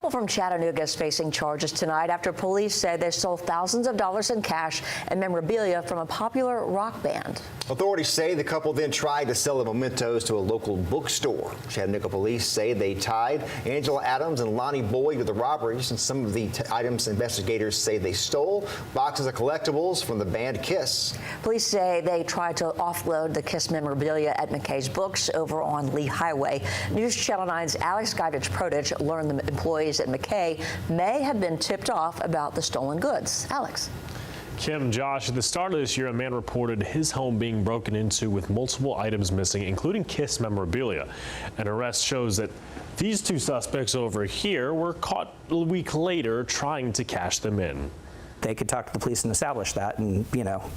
couple from Chattanooga is facing charges tonight after police say they stole thousands of dollars in cash and memorabilia from a popular rock band. Authorities say the couple then tried to sell the mementos to a local bookstore. Chattanooga police say they tied Angela Adams and Lonnie Boyd to the robberies, and some of the items investigators say they stole: boxes of collectibles from the band Kiss. Police say they tried to offload the Kiss memorabilia at McKay's Books over on Lee Highway. News Channel 9's Alex Guidich-Prodich learned the employees at McKay may have been tipped off about the stolen goods. Alex. Kim, Josh, at the start of this year, a man reported his home being broken into with multiple items missing, including Kiss memorabilia. An arrest shows that these two suspects over here were caught a week later trying to cash them in. They could talk to the police and establish that, and,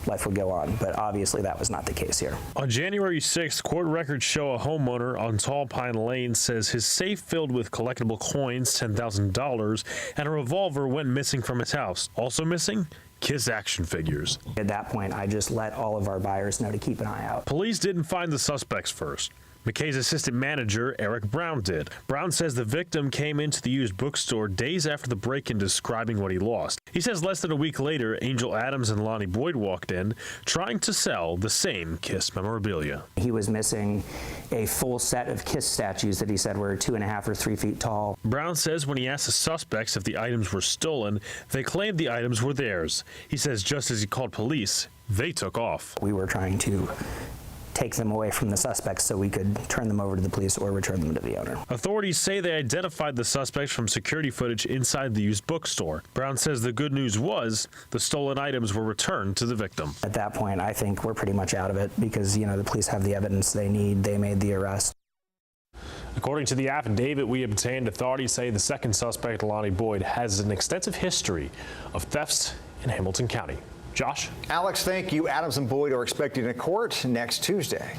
life would go on. But obviously that was not the case here. On January 6th, court records show a homeowner on Tall Pine Lane says his safe filled with collectible coins, $10,000, and a revolver went missing from his house. Also missing? Kiss action figures. At that point, I just let all of our buyers know to keep an eye out. Police didn't find the suspects first. McKay's assistant manager, Eric Brown, did. Brown says the victim came into the used bookstore days after the break-in, describing what he lost. He says less than a week later, Angel Adams and Lonnie Boyd walked in, trying to sell the same Kiss memorabilia. He was missing a full set of Kiss statues that he said were 2.5 or 3 feet tall. Brown says when he asked the suspects if the items were stolen, they claimed the items were theirs. He says just as he called police, they took off. We were trying to take them away from the suspects so we could turn them over to the police or return them to the owner. Authorities say they identified the suspects from security footage inside the used bookstore. Brown says the good news was the stolen items were returned to the victim. At that point, I think we're pretty much out of it because, the police have the evidence they need. They made the arrest. According to the affidavit we obtained, authorities say the second suspect, Lonnie Boyd, has an extensive history of thefts in Hamilton County. Josh? Alex, thank you. Adams and Boyd are expected in court next Tuesday.